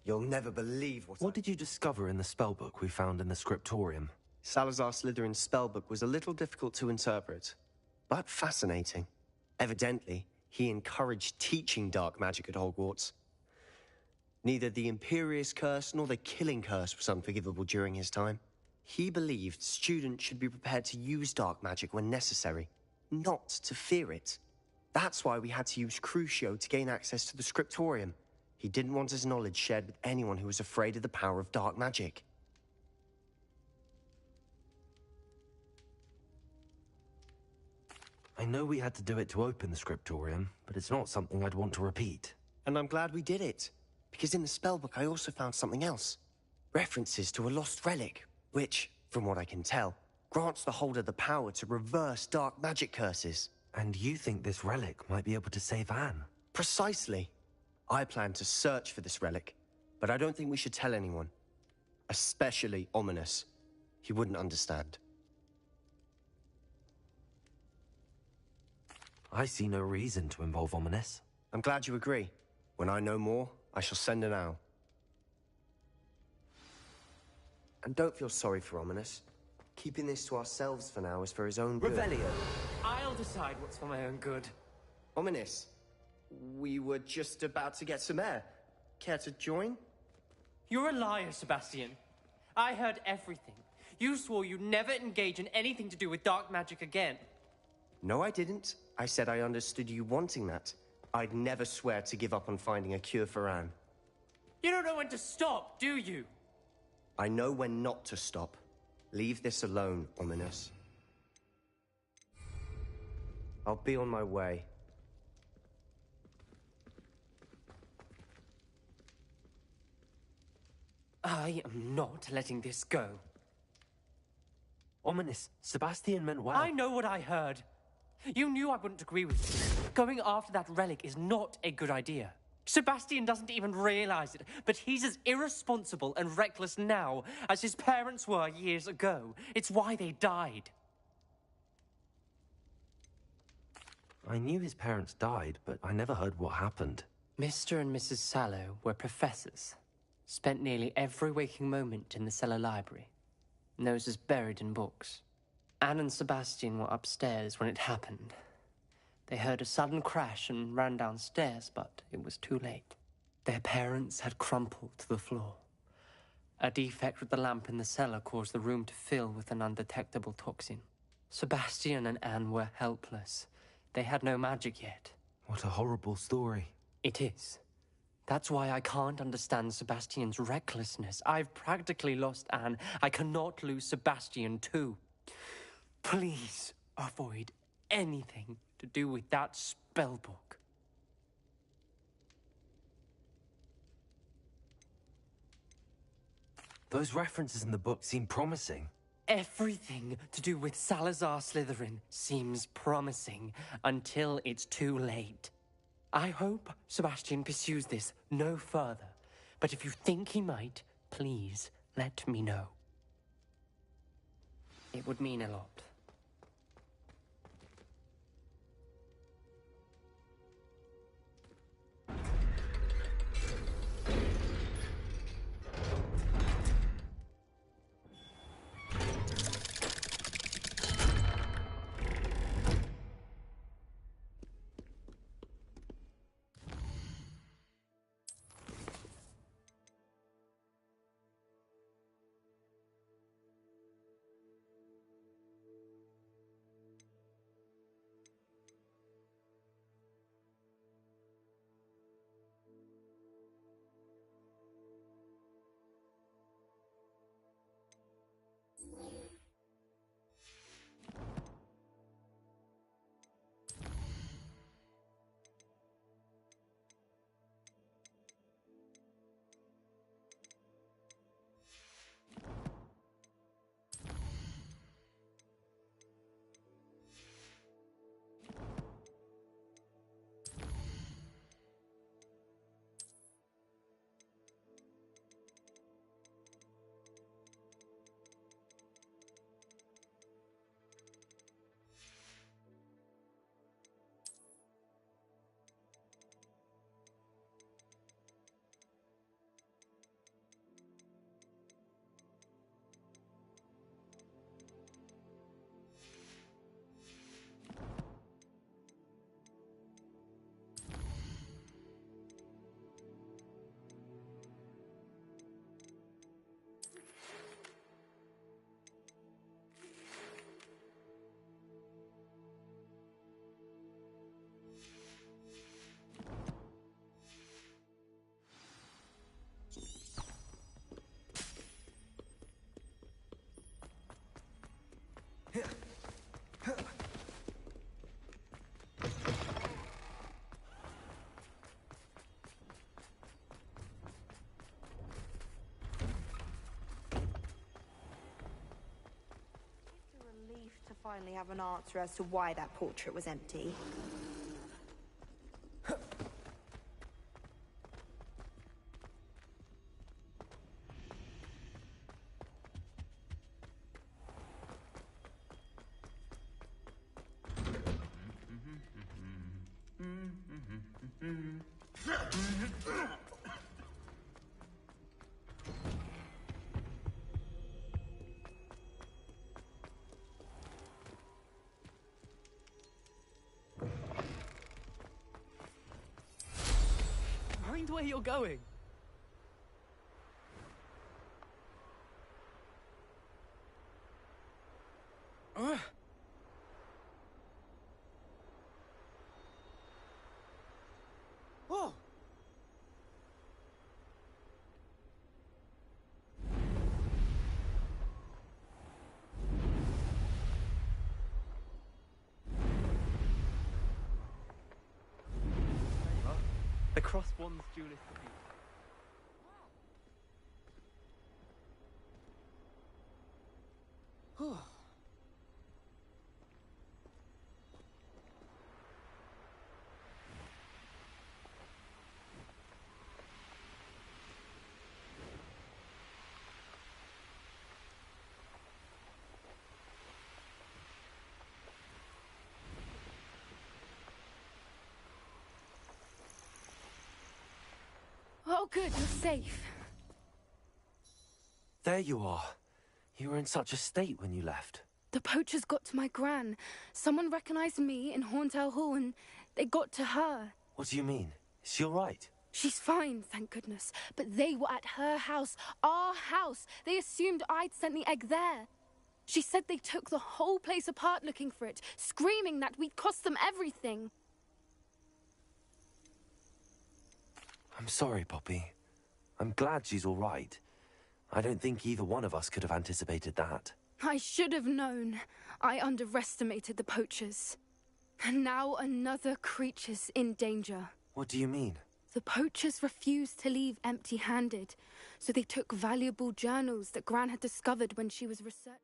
You'll never believe What did you discover in the spellbook we found in the scriptorium? Salazar Slytherin's spellbook was a little difficult to interpret, but fascinating. Evidently, he encouraged teaching dark magic at Hogwarts. Neither the Imperious Curse nor the Killing Curse was unforgivable during his time. He believed students should be prepared to use dark magic when necessary, not to fear it. That's why we had to use Crucio to gain access to the scriptorium. He didn't want his knowledge shared with anyone who was afraid of the power of dark magic. I know we had to do it to open the scriptorium, but it's not something I'd want to repeat. And I'm glad we did it, because in the spellbook I also found something else. References to a lost relic, which, from what I can tell, grants the holder the power to reverse dark magic curses. And you think this relic might be able to save Anne? Precisely. I plan to search for this relic, but I don't think we should tell anyone. Especially Ominis. He wouldn't understand. I see no reason to involve Ominis. I'm glad you agree. When I know more, I shall send an owl. And don't feel sorry for Ominis. Keeping this to ourselves for now is for his own good. Revelio. I'll decide what's for my own good. Ominis, we were just about to get some air. Care to join? You're a liar, Sebastian. I heard everything. You swore you'd never engage in anything to do with dark magic again. No, I didn't. I said I understood you wanting that. I'd never swear to give up on finding a cure for Anne. You don't know when to stop, do you? I know when not to stop. Leave this alone, Ominis. I'll be on my way. I am not letting this go. Ominis, Sebastian meant well. I know what I heard. You knew I wouldn't agree with you. Going after that relic is not a good idea. Sebastian doesn't even realize it, but he's as irresponsible and reckless now as his parents were years ago. It's why they died. I knew his parents died, but I never heard what happened. Mr. and Mrs. Sallow were professors. Spent nearly every waking moment in the cellar library. Noses buried in books. Anne and Sebastian were upstairs when it happened. They heard a sudden crash and ran downstairs, but it was too late. Their parents had crumpled to the floor. A defect with the lamp in the cellar caused the room to fill with an undetectable toxin. Sebastian and Anne were helpless. They had no magic yet. What a horrible story. It is. That's why I can't understand Sebastian's recklessness. I've practically lost Anne. I cannot lose Sebastian too. Please avoid anything to do with that spellbook. Those references in the book seem promising. Everything to do with Salazar Slytherin seems promising until it's too late. I hope Sebastian pursues this no further, but if you think he might, please let me know. It would mean a lot. finally have an answer as to why that portrait was empty. Mind where you're going. Oh! The Crosswands duelist. Oh, good, you're safe. There you are. You were in such a state when you left. The poachers got to my gran. Someone recognized me in Horntail Hall and they got to her. What do you mean? Is she all right? She's fine, thank goodness. But they were at her house, our house. They assumed I'd sent the egg there. She said they took the whole place apart looking for it, screaming that we'd cost them everything. I'm sorry, Poppy. I'm glad she's all right. I don't think either one of us could have anticipated that. I should have known. I underestimated the poachers. And now another creature's in danger. What do you mean? The poachers refused to leave empty-handed, so they took valuable journals that Gran had discovered when she was researching.